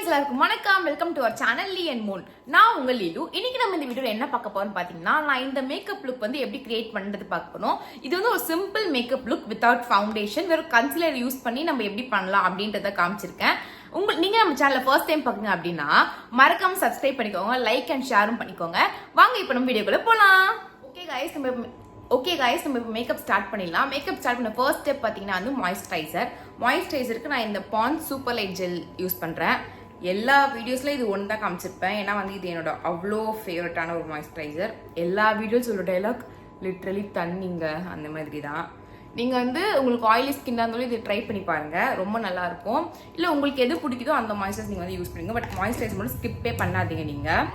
எல்லாருக்கும் வணக்கம். Welcome to our channel Lee and moon. நான் உங்கள் லீலு. இன்னைக்கு நம்ம இந்த வீடியோல என்ன பார்க்க போறோம்னு பாத்தீங்கன்னா, நான் இந்த மேக்கப் லுக் வந்து எப்படி கிரியேட் பண்றது பார்க்கணும். இது வந்து ஒரு simple makeup look without foundation, வெறும் கன்சிலர் யூஸ் பண்ணி நம்ம எப்படி பண்ணலாம் அப்படின்றத காமிச்சிருக்கேன். நீங்க நம்ம சேனல்ல ஃபர்ஸ்ட் டைம் பாக்குங்க அப்படின்னா மறக்காம சப்ஸ்கிரைப் பண்ணிக்கோங்க, லைக் அண்ட் ஷேரும் பண்ணிக்கோங்க. வாங்க இப்போ நம்ம வீடியோக்குள்ள போலாம். ஓகே गाइस நம்ம இப்போ மேக்கப் ஸ்டார்ட் பண்ணிடலாம். மேக்கப் ஸ்டார்ட் பண்ண ஃபர்ஸ்ட் ஸ்டெப் பார்த்தீங்கன்னா வந்து மாய்ஸ்சரைசருக்கு நான் இந்த bond super light gel use பண்ணுறேன். எல்லா வீடியோஸ்லையும் இது ஒன்று தான் காமிச்சிருப்பேன், ஏன்னா வந்து இது என்னோட அவ்வளோ ஃபேவரட்டான ஒரு மாய்ஸ்சரைசர். எல்லா வீடியோஸோட டைலாக் லிட்ரலி தண்ணிங்க அந்த மாதிரி தான். நீங்கள் வந்து உங்களுக்கு ஆயிலி ஸ்கின்னாக இருந்தாலும் இது ட்ரை பண்ணி பாருங்கள், ரொம்ப நல்லாயிருக்கும். இல்லை உங்களுக்கு எது பிடிக்குதோ அந்த மாய்ஸ்சரைசர் நீங்கள் வந்து யூஸ் பண்ணுங்க. பட் மாய்ஸ்சரைசர் மட்டும் ஸ்கிப்பே பண்ணாதீங்க நீங்கள்.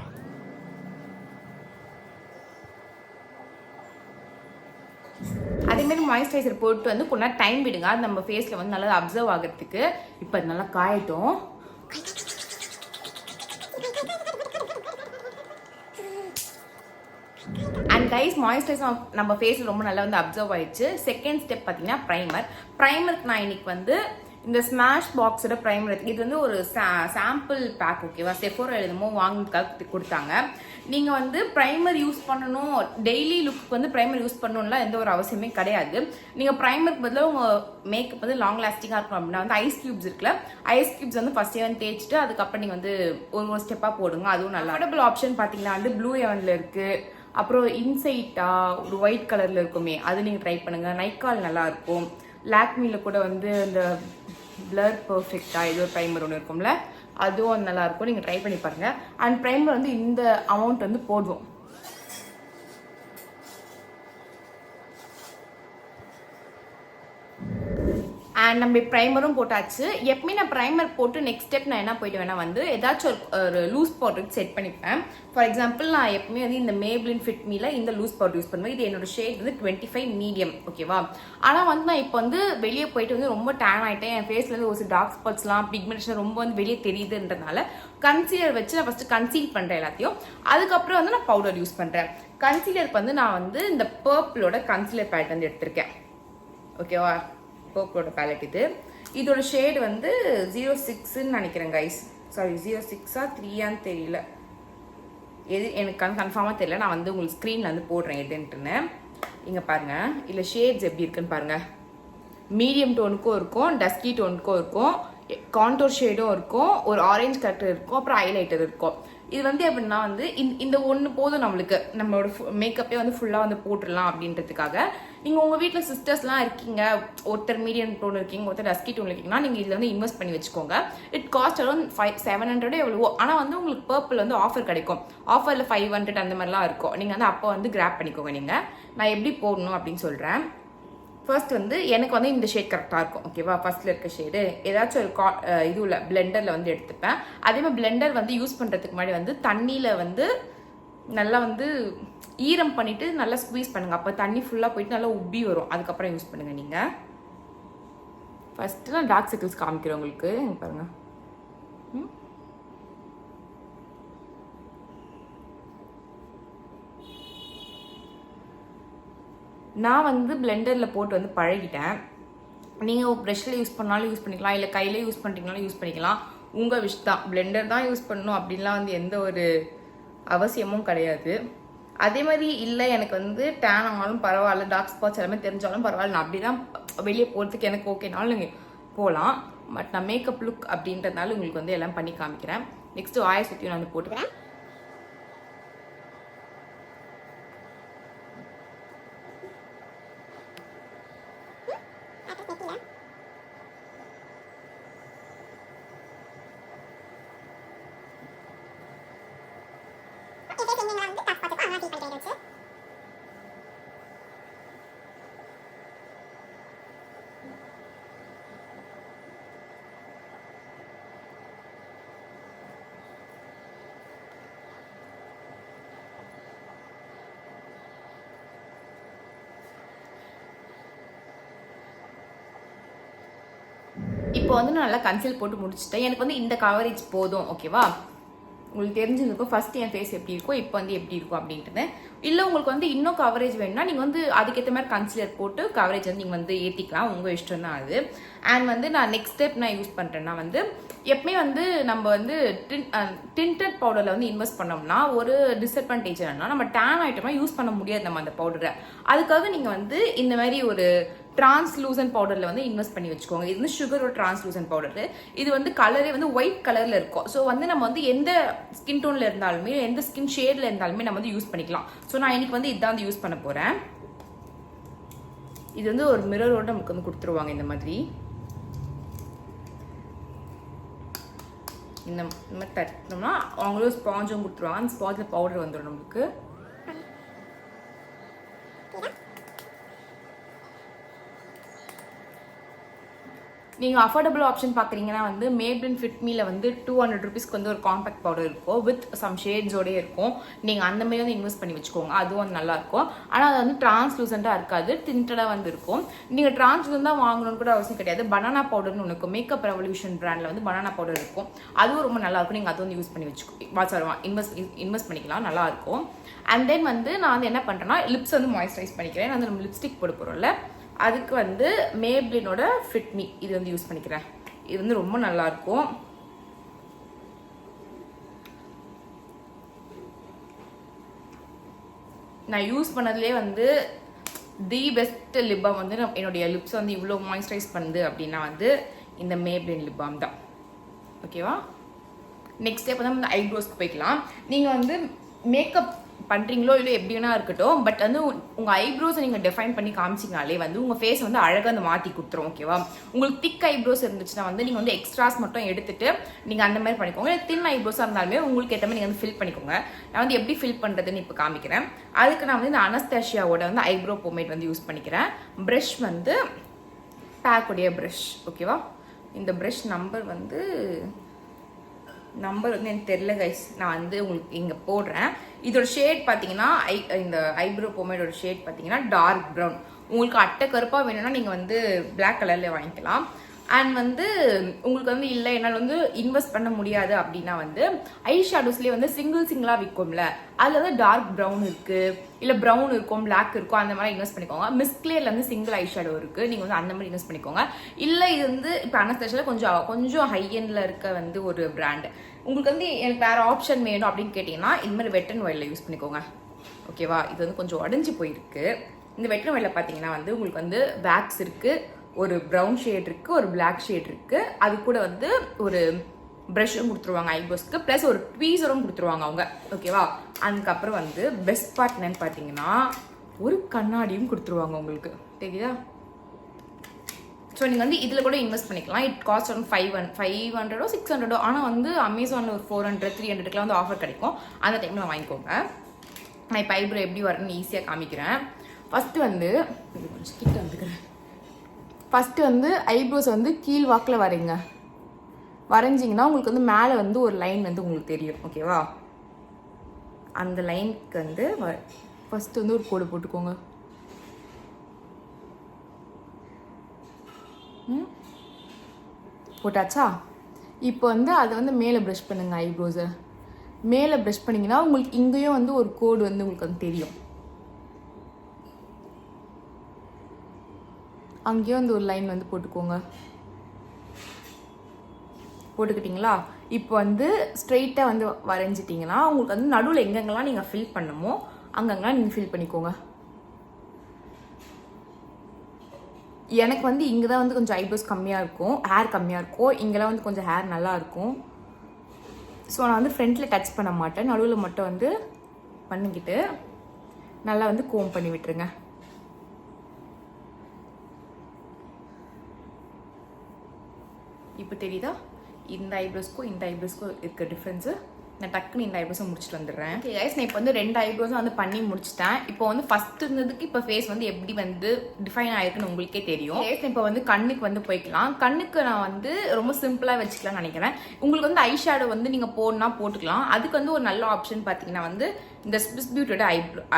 அதேமாதிரி மாய்ஸ்சரைசர் போட்டு வந்து கொஞ்ச நேரம் டைம் விடுங்க, அது நம்ம ஃபேஸில் வந்து நல்லா அப்சர்வ் ஆகிறதுக்கு. இப்போ அது நல்லா காயட்டும். அண்ட் கைஸ், மாய்ஸ்சரைசர் நம்ம ஃபேஸில் ரொம்ப நல்லா வந்து அப்சர்வ் ஆயிடுச்சு. செகண்ட் ஸ்டெப் பார்த்தீங்கன்னா ப்ரைமருக்கு நான் இன்னைக்கு வந்து இந்த ஸ்மாஷ் பாக்ஸோட ப்ரைமர், இது வந்து ஒரு சாம்பிள் பேக், ஓகேவா, செஃபோரா எழுதுமோ வாங்கினதுக்காக கொடுத்தாங்க. நீங்கள் வந்து ப்ரைமர் யூஸ் பண்ணணும், டெய்லி லுக்கு வந்து ப்ரைமர் யூஸ் பண்ணணும்லாம் எந்த ஒரு அவசியமே கிடையாது. நீங்கள் ப்ரைமருக்கு பதிலாக உங்கள் மேக்கப் வந்து லாங் லாஸ்டிங்காக இருக்கும் அப்படின்னா வந்து ஐஸ் கியூப்ஸ் இருக்குல்ல, ஐஸ் கியூப்ஸ் வந்து ஃபஸ்ட்டே வந்து தேய்ச்சிட்டு அதுக்கப்புறம் நீங்கள் வந்து ஒரு ஸ்டெப்பாக போடுங்க. அதுவும் நல்லா அஃபோர்டபுள் ஆப்ஷன் பார்த்தீங்கன்னா வந்து ப்ளூ ஹெவனில் இருக்குது. அப்புறம் இன்சைட்டாக ஒரு ஒயிட் கலரில் இருக்குமே, அது நீங்கள் ட்ரை பண்ணுங்கள். நைக்கால் நல்லாயிருக்கும். லாக்மியில் கூட வந்து இந்த பிளர் பர்ஃபெக்டா இது ஒரு ப்ரைமர் ஒன்று இருக்கும்ல, அதுவும் நல்லா இருக்கும், நீங்கள் ட்ரை பண்ணி பாருங்க. அண்ட் ப்ரைமர் வந்து இந்த அமௌண்ட் வந்து போடுவோம். அண்ட் நம்ம ப்ரைமரும் போட்டாச்சு. எப்பவுமே நான் ப்ரைமர் போட்டு நெக்ஸ்ட் ஸ்டெப் நான் என்ன போயிட்டு வேணா வந்து ஏதாச்சும் ஒரு லூஸ் பவுடருக்கு செட் பண்ணிப்பேன். ஃபார் எக்ஸாம்பிள் நான் எப்பவுமே வந்து இந்த மேப்ளின் ஃபிட் மீல இந்த லூஸ் பவுடர் யூஸ் பண்ணுவேன். இது என்னோட ஷேட் வந்து 25 மீடியம், ஓகேவா. ஆனால் வந்து நான் இப்போ வந்து வெளியே போயிட்டு வந்து ரொம்ப டேன் ஆகிட்டேன், என் ஃபேஸ்ல இருந்து ஒரு டார்க் ஸ்பாட்ஸ்லாம் பிக்மெண்டேஷன் ரொம்ப வந்து வெளியே தெரியுதுன்றதுனால கன்சீலர் வச்சு நான் ஃபர்ஸ்ட் கன்சீல் பண்ணுறேன் எல்லாத்தையும். அதுக்கப்புறம் வந்து நான் பவுடர் யூஸ் பண்ணுறேன். கன்சீலருக்கு வந்து நான் வந்து இந்த பர்பிளோட கன்சீலர் பேலட் வந்து எடுத்திருக்கேன், ஓகேவா. பர்பிளோட பேலட் இதோட ஷேட் வந்து 06ன்னு நினைக்கிறேன் கைஸ். சாரி, 06ஆ 3ஆன்னு தெரியல, எது எனக்கு கன்ஃபார்மாக தெரியல. நான் வந்து உங்களுக்கு ஸ்க்ரீனில் வந்து போடுறேன் எதுன்ட்டுன்னு. இங்கே பாருங்கள், இல்லை ஷேட்ஸ் எப்படி இருக்குன்னு பாருங்கள். மீடியம் டோனுக்கும் இருக்கும், டஸ்கி டோனுக்கும் இருக்கும், கான்டோர் ஷேடும் இருக்கும், ஒரு ஆரஞ்சு கலர் இருக்கும், அப்புறம் ஹைலைட்டர் இருக்கும். இது வந்து எப்படின்னா வந்து இந்த ஒன்று போதும் நம்மளுக்கு, நம்மளோட மேக்கப்பே வந்து ஃபுல்லாக வந்து போட்டுடலாம் அப்படின்றதுக்காக. நீங்கள் உங்கள் வீட்டில் சிஸ்டர்ஸ்லாம் இருக்கீங்க, ஒருத்தர் மீடியம் டோன் இருக்கீங்க, ஒருத்தர் டஸ்கி டோன் இருக்கீங்கன்னா நீங்கள் இதில் வந்து இன்வெஸ்ட் பண்ணி வச்சுக்கோங்க. இட் காஸ்ட் அரௌண்ட் 700 எவ்வளவோ. ஆனால் வந்து உங்களுக்கு பர்பிள் வந்து ஆஃபர் கிடைக்கும், ஆஃபரில் 500 அந்த மாதிரிலாம் இருக்கும். நீங்கள் வந்து அப்போ வந்து கிராப் பண்ணிக்கோங்க. நீங்கள் நான் எப்படி போடணும் அப்படின்னு சொல்கிறேன். ஃபர்ஸ்ட் வந்து எனக்கு வந்து இந்த ஷேட் கரெக்டாக இருக்கும், ஓகேவா. ஃபர்ஸ்ட்ல இருக்க ஷேடு ஏதாச்சும் ஒரு இதுல பிளெண்டரில் வந்து எடுத்துப்பேன். அதே மாதிரி பிளெண்டர் வந்து யூஸ் பண்ணுறதுக்கு முன்னாடி வந்து தண்ணியில் வந்து நல்லா வந்து ஈரம் பண்ணிட்டு நல்லா ஸ்குவீஸ் பண்ணுங்க, அப்போ தண்ணி ஃபுல்லாக போயிட்டு நல்லா உப்பி வரும். அதுக்கப்புறம் யூஸ் பண்ணுங்க. நீங்கள் ஃபர்ஸ்ட் நான் டார்க் சர்க்கிள்ஸ் காமிக்கிறேன் உங்களுக்கு, பாருங்க. நான் வந்து பிளெண்டரில் போட்டு வந்து பழகிட்டேன். நீங்கள் ப்ரெஷ்ஷில் யூஸ் பண்ணாலும் யூஸ் பண்ணிக்கலாம், இல்லை கையில் யூஸ் பண்ணுறீங்கனாலும் யூஸ் பண்ணிக்கலாம், உங்கள் விஷ் தான். பிளெண்டர் தான் யூஸ் பண்ணணும் அப்படின்லாம் வந்து எந்த ஒரு அவசியமும் கிடையாது. அதே மாதிரி இல்லை எனக்கு வந்து டேன் ஆனாலும் பரவாயில்ல, டார்க் ஸ்பாட்ஸ் எல்லாமே தெரிஞ்சாலும் பரவாயில்ல, நான் அப்படி தான் வெளியே போகிறதுக்கு எனக்கு ஓகேனாலும் நீங்கள் போகலாம். பட் நான் மேக்கப் லுக் அப்படின்றதுனால உங்களுக்கு வந்து எல்லாம் பண்ணி காமிக்கிறேன். நெக்ஸ்ட்டு வாயை சுற்றியும் நான் வந்து போட்டுக்கிறேன். இப்போ வந்து நான் நல்லா கன்சீல் போட்டு முடிச்சுட்டேன். எனக்கு வந்து இந்த கவரேஜ் போதும், ஓகேவா. உங்களுக்கு தெரிஞ்சிருக்கும் ஃபர்ஸ்ட் என் ஃபேஸ் எப்படி இருக்கும், இப்போ வந்து எப்படி இருக்கும் அப்படின்ட்டு. இல்லை உங்களுக்கு வந்து இன்னும் கவரேஜ் வேணும்னா நீங்கள் வந்து அதுக்கேற்ற மாதிரி கன்சிலர் போட்டு கவரேஜ் வந்து நீங்கள் வந்து ஏற்றிக்கலாம், உங்கள் இஷ்டம் தான் அது. அண்ட் வந்து நான் நெக்ஸ்ட் ஸ்டெப் நான் யூஸ் பண்ணுறேன்னா வந்து எப்பவுமே வந்து நம்ம வந்து டிண்டட் பவுடரில் வந்து இன்வெஸ்ட் பண்ணோம்னா ஒரு டிஸ்அட்வான்டேஜ் என்னன்னா நம்ம டேன் ஐட்டமாக யூஸ் பண்ண முடியாது நம்ம அந்த பவுடரை. அதுக்காக நீங்கள் வந்து இந்த மாதிரி ஒரு டிரான்ஸ்லூசன்ட் பவுடரில் வந்து இன்வெஸ்ட் பண்ணி வச்சுக்கோங்க. இது வந்து சுகரோட டிரான்ஸ்லூசன்ட் பவுடர். இது வந்து கலரே வந்து ஒயிட் கலரில் இருக்கும். ஸோ வந்து நம்ம வந்து எந்த ஸ்கின் டோனில் இருந்தாலுமே எந்த ஸ்கின் ஷேடில் இருந்தாலுமே நம்ம வந்து யூஸ் பண்ணிக்கலாம். ஸோ நான் இன்னைக்கு வந்து இதான் வந்து யூஸ் பண்ண போகிறேன். இது வந்து ஒரு மிரரோட நமக்கு வந்து கொடுத்துருவாங்க இந்த மாதிரி. இந்த மாதிரி தட்டினோம்னா அவங்களும் ஸ்பாஞ்சும் கொடுத்துருவாங்க. அந்த ஸ்பாஞ்சில் பவுடர் வந்துடும் நம்மளுக்கு. நீங்கள் அஃபோர்டபுள் ஆப்ஷன் பார்க்குறீங்கன்னா வந்து மேப்ளின் ஃபிட்மியில் வந்து 200 ரூபீஸ்க்கு வந்து ஒரு காம்பேக்ட் பவுடர் இருக்கும், வித் சம் ஷேட்ஸோடய இருக்கும். நீங்கள் அந்த மாதிரி வந்து இன்வெஸ்ட் பண்ணி வச்சுக்கோங்க, அதுவும் வந்து நல்லாயிருக்கும். ஆனால் அது வந்து டிரான்ஸ்லூசண்ட்டாக இருக்காது, டிண்டடாக வந்து இருக்கும். நீங்கள் டிரான்ஸ்லூசன் வாங்கணும்னு கூட அவசியம் கிடையாது. பனானா பவுடர்னு ஒன்று இருக்கும், மேக்கப் ரெவல்யூஷன் பிராண்டில் வந்து பனானா பவுடர் இருக்கும், அதுவும் ரொம்ப நல்லாயிருக்கும். நீங்கள் அதை வந்து யூஸ் பண்ணி வச்சுக்கோ இன்வெஸ்ட் பண்ணிக்கலாம், நல்லாயிருக்கும். அண்ட் தென் வந்து நான் வந்து என்ன பண்ணுறேன்னா லிப்ஸ் வந்து மாய்ஸ்சரைஸ் பண்ணிக்கிறேன். வந்து நம்ம லிப்ஸ்டிக் போட போகிறோம்ல, அதுக்கு வந்து மேப்ளினோட ஃபிட்மி இது வந்து யூஸ் பண்ணிக்கிறேன். இது வந்து ரொம்ப நல்லா இருக்கும். நான் யூஸ் பண்ணதுலேயே வந்து தி பெஸ்ட் லிப் பாம் வந்து என்னுடைய லிப்ஸ் வந்து இவ்வளோ மாய்ஸ்சரைஸ் பண்ணுது அப்படின்னா வந்து இந்த மேப்ளின் லிப் பாம் தான். ஓகேவா? நெக்ஸ்ட் ஸ்டெப் வந்து நம்ம ஐப்ரோஸ்க்கு போய்க்கலாம். நீங்கள் வந்து மேக்கப் பண்ணுறீங்களோ இல்லை எப்படி வேணா இருக்கட்டும், பட் வந்து உங்கள் ஐப்ரோஸை நீங்கள் டிஃபைன் பண்ணி காமிச்சிங்கனாலே வந்து உங்கள் ஃபேஸ் வந்து அழகாக வந்து மாற்றி கொடுத்துரும். ஓகேவா? உங்களுக்கு திக் ஐப்ரோஸ் இருந்துச்சுன்னா வந்து நீங்கள் வந்து எக்ஸ்ட்ராஸ் மட்டும் எடுத்துட்டு நீங்கள் அந்த மாதிரி பண்ணிக்கோங்க. தின் ஐப்ரோஸாக இருந்தாலுமே உங்களுக்கு ஏற்ற மாதிரி நீங்கள் வந்து ஃபில் பண்ணிக்கோங்க. நான் வந்து எப்படி ஃபில் பண்ணுறதுன்னு இப்போ காமிக்கிறேன். அதுக்கு நான் வந்து இந்த அனஸ்தேஷியாவோட வந்து ஐப்ரோ பொமேட் வந்து யூஸ் பண்ணிக்கிறேன். ப்ரஷ் வந்து பேக்குடைய ப்ரஷ். ஓகேவா? இந்த ப்ரஷ் நம்பர் வந்து எனக்கு தெரியல கைஸ், நான் வந்து உங்களுக்கு இங்கே போடுறேன். இதோட ஷேட் பார்த்தீங்கன்னா இந்த ஐப்ரோ பொமேடோட ஷேட் பார்த்தீங்கன்னா டார்க் ப்ரௌன். உங்களுக்கு அட்டை கருப்பாக வேணும்னா நீங்கள் வந்து பிளாக் கலரில் வாங்கிக்கலாம். அண்ட் வந்து உங்களுக்கு வந்து இல்லை என்னால் வந்து இன்வெஸ்ட் பண்ண முடியாது அப்படின்னா வந்து ஐ ஷேடோஸ்லேயே வந்து சிங்கிளாக விற்கும்ல, அதில் வந்து டார்க் ப்ரௌன் இருக்குது, இல்லை ப்ரௌன் இருக்கும், பிளாக் இருக்கும், அந்த மாதிரி இன்வெஸ்ட் பண்ணிக்கோங்க. மிஸ்க்ளியரில் வந்து சிங்கிள் ஐ ஷேடோ இருக்குது, நீங்கள் வந்து அந்த மாதிரி இன்வெஸ்ட் பண்ணிக்கோங்க. இல்லை இது வந்து இப்போ அனஸ்தேஷியாவில் கொஞ்சம் ஹை எண்டில் இருக்க வந்து ஒரு பிராண்டு. உங்களுக்கு வந்து எனக்கு வேறு ஆப்ஷன் வேணும் அப்படின்னு கேட்டிங்கன்னா இந்த மாதிரி வெட் அண்ட் ஒயிலில் யூஸ் பண்ணிக்கோங்க. ஓகேவா? இது வந்து கொஞ்சம் உடஞ்சி போயிருக்கு. இந்த வெட் அண்ட் ஒயிலில் பார்த்தீங்கன்னா வந்து உங்களுக்கு வந்து வேக்ஸ் இருக்குது, ஒரு ப்ரௌன் ஷேட் இருக்குது, ஒரு பிளாக் ஷேட் இருக்குது. அது கூட வந்து ஒரு ப்ரஷ்ஷும் கொடுத்துருவாங்க ஐப்ரோஸ்க்கு, ப்ளஸ் ஒரு ட்வீசரும் கொடுத்துருவாங்க அவங்க. ஓகேவா? அதுக்கப்புறம் வந்து பெஸ்ட் பார்ட் என்னன்னு பார்த்தீங்கன்னா ஒரு கண்ணாடியும் கொடுத்துருவாங்க உங்களுக்கு. தெரியுதா? ஸோ நீங்கள் வந்து இதில் கூட இன்வெஸ்ட் பண்ணிக்கலாம். இட் காஸ்ட் வந்து 500 600. ஆனால் வந்து அமேசானில் ஒரு 400 300க்குலாம் வந்து ஆஃபர் கிடைக்கும். அந்த டைமில் வாங்கிக்கோங்க. நான் இப்போ ஐப்ரோ எப்படி வரணும்னு ஈஸியாக காமிக்கிறேன். ஃபஸ்ட்டு வந்து கொஞ்சம் கிட்ட வந்துக்கிறேன். ஃபஸ்ட்டு வந்து ஐப்ரோஸ் வந்து கீழ் வாக்கில் வரைங்க. வரைஞ்சிங்கன்னா உங்களுக்கு வந்து மேலே வந்து ஒரு லைன் வந்து உங்களுக்கு தெரியும். ஓகேவா? அந்த லைனுக்கு வந்து ஃபஸ்ட்டு வந்து ஒரு கோடு போட்டுக்கோங்க. போட்டாச்சா? இப்போ வந்து அதை வந்து மேலே ப்ரஷ் பண்ணுங்க. ஐப்ரோஸை மேலே ப்ரஷ் பண்ணிங்கன்னா உங்களுக்கு இங்கேயும் வந்து ஒரு கோடு வந்து உங்களுக்கு வந்து தெரியும். அங்கேயும் வந்து ஒரு லைன் வந்து போட்டுக்கோங்க. போட்டுக்கிட்டிங்களா? இப்போ வந்து ஸ்ட்ரெயிட்டாக வந்து வரைஞ்சிட்டிங்கன்னா உங்களுக்கு வந்து நடுவில் எங்கெங்கெல்லாம் நீங்கள் ஃபில் பண்ணுமோ அங்கங்கெல்லாம் நீங்கள் ஃபில் பண்ணிக்கோங்க. எனக்கு வந்து இங்கே தான் வந்து கொஞ்சம் ஐப்ரோஸ் கம்மியாக இருக்கும், ஹேர் கம்மியாக இருக்கும். இங்கெல்லாம் வந்து கொஞ்சம் ஹேர் நல்லா இருக்கும். ஸோ நான் வந்து ஃப்ரண்ட்டில் டச் பண்ண மாட்டேன், நடுவில் மட்டும் வந்து பண்ணிக்கிட்டு நல்லா வந்து கோம் பண்ணி விட்டுருங்க. இப்போ தெரியுதா இந்த ஐப்ரோஸ்க்கும் இந்த ஐப்ரோஸ்க்கும் இருக்க டிஃப்ரென்ஸு? நான் டக்குன்னு இந்த ஐப்ரோஸை முடிச்சுட்டு வந்துடுறேன். ஓகே கைஸ், நான் இப்போ வந்து 2 ஐப்ரோஸும் வந்து பண்ணி முடிச்சிட்டேன். இப்போ வந்து ஃபஸ்ட் இருந்ததுக்கு இப்போ ஃபேஸ் வந்து எப்படி வந்து டிஃபைன் ஆயிருக்குன்னு உங்களுக்கே தெரியும். ஃபேஸ் இப்போ வந்து கண்ணுக்கு வந்து போய்க்கலாம். கண்ணுக்கு நான் வந்து ரொம்ப சிம்பிளாக வச்சுக்கலாம்னு நினைக்கிறேன். உங்களுக்கு வந்து ஐ ஷேடோ வந்து நீங்கள் போடனா போட்டுக்கலாம். அதுக்கு வந்து ஒரு நல்ல ஆப்ஷன் பார்த்தீங்கன்னா வந்து இந்த ஸ்விஸ் பியூட்டியோட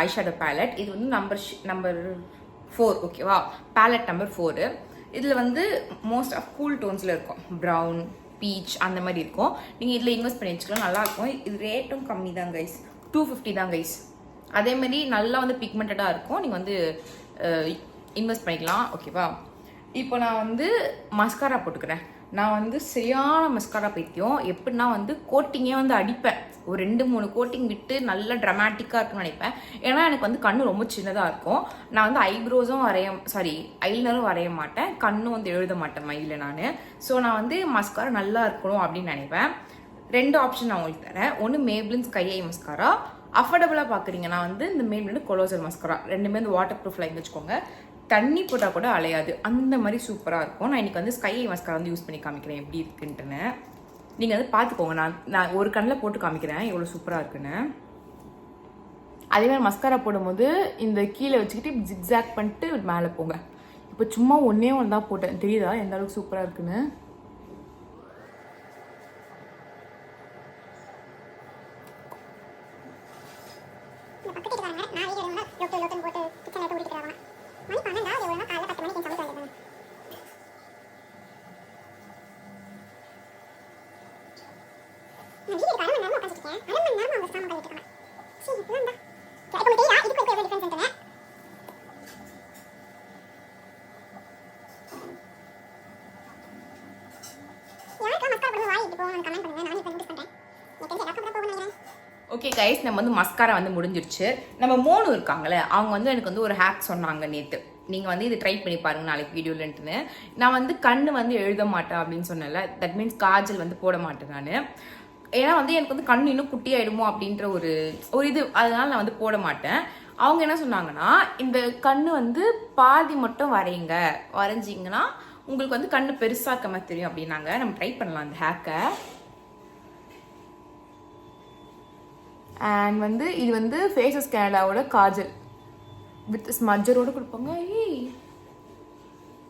ஐ ஷேடோ பேலட். இது வந்து நம்பர் 4. ஓகேவா? Palette number 4. இதில் வந்து மோஸ்ட் ஆஃப் கூல் டோன்ஸில் இருக்கும். ப்ரௌன், பீச் அந்த மாதிரி இருக்கும். நீங்கள் இதில் இன்வெஸ்ட் பண்ணி வச்சுக்கலாம், நல்லாயிருக்கும். இது ரேட்டும் கம்மி தான் கைஸ், 250 தான் கைஸ். அதேமாதிரி நல்லா வந்து பிக்மெண்டடாக இருக்கும், நீங்கள் வந்து இன்வெஸ்ட் பண்ணிக்கலாம். ஓகேவா? இப்போ நான் வந்து மஸ்காரா போட்டுக்கிறேன். நான் வந்து சரியான மஸ்காரா பைத்தியம். எப்படின்னா வந்து கோட்டிங்கே வந்து அடிப்பேன், ஒரு 2-3 கோட்டிங் விட்டு நல்லா ட்ராமேட்டிக்காக இருக்குன்னு நினைப்பேன். ஏன்னா எனக்கு வந்து கண்ணு ரொம்ப சின்னதாக இருக்கும். நான் வந்து ஐப்ரோஸும் ஐலைனரும் வரைய மாட்டேன், கண்ணும் வந்து எழுத மாட்டேன் மையில் நான். ஸோ நான் வந்து மஸ்காரா நல்லா இருக்கணும் அப்படின்னு நினைப்பேன். 2 ஆப்ஷன் நான் உங்களுக்கு தரேன். ஒன்று மேப்ளின் ஸ்கை ஐ மஸ்காரா, அஃபோர்டபுளாக பார்க்குறீங்கன்னா வந்து இந்த மேப்ளின் கொலோசல் மஸ்காரா. ரெண்டுமே வந்து வாட்டர் ப்ரூஃப் லைன் வச்சுக்கோங்க, தண்ணி போட்டால் கூட அலையாது, அந்த மாதிரி சூப்பராக இருக்கும். நான் இன்றைக்கி வந்து ஸ்கை ஐ மஸ்காரா வந்து யூஸ் பண்ணி காமிக்கிறேன் எப்படி இருக்குன்ட்டுன்னு. நீங்கள் வந்து பார்த்துக்கோங்க, நான் ஒரு கண்ணில் போட்டு காமிக்கிறேன் எவ்வளோ சூப்பராக இருக்குன்னு. அதேமாதிரி மஸ்காரா போடும்போது இந்த கீழே வச்சுக்கிட்டு ஜிக்ஸாக் பண்ணிட்டு மேலே போங்க. இப்போ சும்மா ஒன்றே ஒன்று தான் போட்டேன், தெரியுதா எந்த அளவுக்கு சூப்பராக இருக்குன்னு. ஓகே கைஸ், நம்ம வந்து மஸ்காரா வந்து முடிஞ்சிருச்சு. நம்ம மோனு இருக்காங்களே, அவங்க வந்து எனக்கு வந்து ஒரு ஹேக் சொன்னாங்க நேற்று. நீங்கள் வந்து இது ட்ரை பண்ணி பாருங்க நாளைக்கு வீடியோலன்ட்டுன்னு. நான் வந்து கண்ணு வந்து எழுத மாட்டேன் அப்படின்னு சொன்னேன்ல, தட் மீன்ஸ் காஜல் வந்து போட மாட்டேன் நான். ஏன்னா வந்து எனக்கு வந்து கண்ணு இன்னும் குட்டியாயிடுமோ அப்படின்ற ஒரு இது, அதனால நான் வந்து போட மாட்டேன். அவங்க என்ன சொன்னாங்கன்னா, இந்த கண்ணு வந்து பாதி மட்டும் வரைஞ்சிங்கன்னா உங்களுக்கு வந்து கண்ணு பெருசாக இருக்க மாதிரி தெரியும் அப்படின்னாங்க. நம்ம ட்ரை பண்ணலாம் அந்த ஹேக்கை. அண்ட் வந்து இது வந்து ஃபேஸஸ் கேனடாவோட காஜல் வித் ஸ்மஜரோடு கொடுப்பாங்க.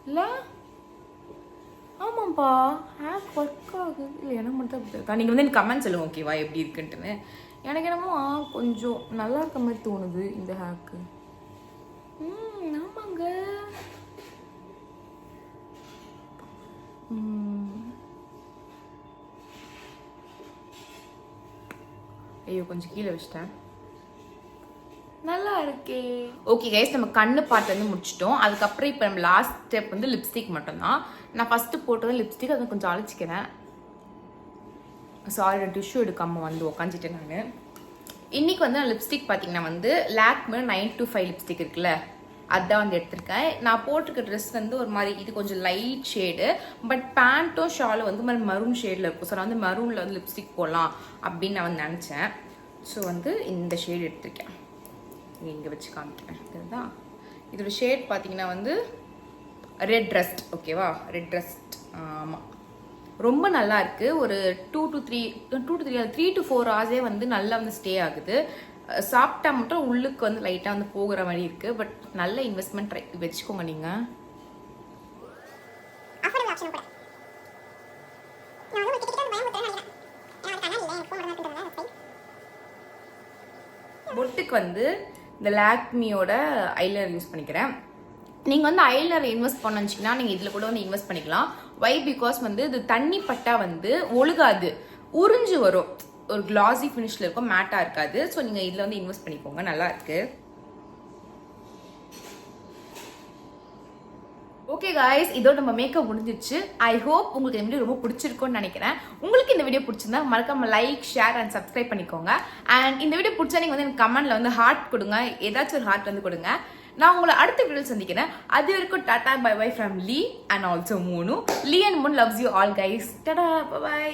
இல்லை ஆமாம்ப்பா, ஹேக் ஒர்க் ஆகுது இல்லை எனக்கு மட்டும் அப்படி இருக்கா? நீங்கள் வந்து எனக்கு கமெண்ட் சொல்லுங்கள் ஓகேவா எப்படி இருக்குன்ட்டுன்னு. எனக்கு என்னமோ கொஞ்சம் நல்லா இருக்க மாதிரி தோணுது இந்த ஹேக்கு. ஆமாங்க. ஐயோ கொஞ்சம் கீழே வச்சிட்டேன், நல்லா இருக்கே. ஓகே கைஸ், நம்ம கண்ணு பார்ட் வந்து முடிச்சிட்டோம். அதுக்கப்புறம் இப்போ நம்ம லாஸ்ட் ஸ்டெப் வந்து லிப்ஸ்டிக் மட்டும்தான். நான் ஃபஸ்ட்டு போட்டது லிப்ஸ்டிக், அதை கொஞ்சம் அழைச்சிக்கிறேன். சாரி, டிஷ்யூ எடுக்காமல் வந்து உக்காந்துட்டேன் நான். இன்றைக்கி வந்து நான் லிப்ஸ்டிக் பார்த்தீங்கன்னா வந்து லாக்மே 925 லிப்ஸ்டிக் இருக்குல்ல, அதுதான் வந்து எடுத்திருக்கேன். நான் போட்டிருக்க ட்ரெஸ் வந்து ஒரு மாதிரி இது கொஞ்சம் லைட் ஷேடு, பட் பேண்ட்டும் ஷாலும் வந்து மாதிரி மரூன் ஷேடில் இருக்கும். ஸோ நான் வந்து மரூனில் வந்து லிப்ஸ்டிக் போடலாம் அப்படின்னு நான் வந்து நினச்சேன். ஸோ வந்து இந்த ஷேடு எடுத்திருக்கேன், இங்கே வச்சு காமிக்கிறேன். இதுதான் இதோட ஷேட் பார்த்தீங்கன்னா வந்து ரெட் ரஸ்ட். ஓகேவா, ரெட் ரஸ்ட். ஆமாம், ரொம்ப நல்லா இருக்குது. ஒரு 2 to 3 hours வந்து நல்லா வந்து ஸ்டே ஆகுது. சாப்பிட்டா மட்டும் உள்ளுக்கு வந்து லைட்டாக வந்து போகிற மாதிரி இருக்குது. பட் நல்ல இன்வெஸ்ட்மெண்ட் வச்சுக்கோங்க நீங்கள். பொட்டுக்கு வந்து இந்த லாக்மியோட ஐலைனர் யூஸ் பண்ணிக்கிறேன். நீங்கள் வந்து ஐலைனர் இன்வெஸ்ட் பண்ண வச்சிங்கன்னா நீங்கள் இதில் கூட வந்து இன்வெஸ்ட் பண்ணிக்கலாம். வை பிகாஸ் வந்து இது தண்ணி பட்டா வந்து ஒழுகாது, உறிஞ்சு வரும், ஒரு கிளாஸி ஃபினிஷில் இருக்கும், மேட்டாக இருக்காது. ஸோ நீங்கள் இதில் வந்து இன்வெஸ்ட் பண்ணிக்கோங்க, நல்லா இருக்கு. ஓகே காய்ஸ், இதோட நம்ம மேக்கப் முடிஞ்சிச்சு. ஐ ஹோப் உங்களுக்கு இந்த வீடியோ ரொம்ப பிடிச்சிருக்கும்னு நினைக்கிறேன். உங்களுக்கு இந்த வீடியோ பிடிச்சிருந்தா மறக்காம லைக், ஷேர் அண்ட் சப்ஸ்கிரைப் பண்ணிக்கோங்க. அண்ட் இந்த வீடியோ பிடிச்சா நீங்கள் வந்து எனக்கு கமெண்ட்ல வந்து ஹார்ட் கொடுங்க, ஏதாச்சும் ஒரு ஹார்ட் வந்து கொடுங்க. நான் உங்களை அடுத்த வீடியோ சந்திக்கிறேன். அது வரைக்கும் tata bye bye from Lee and also Monu. Lee and moon loves you all guys. Tata bye by.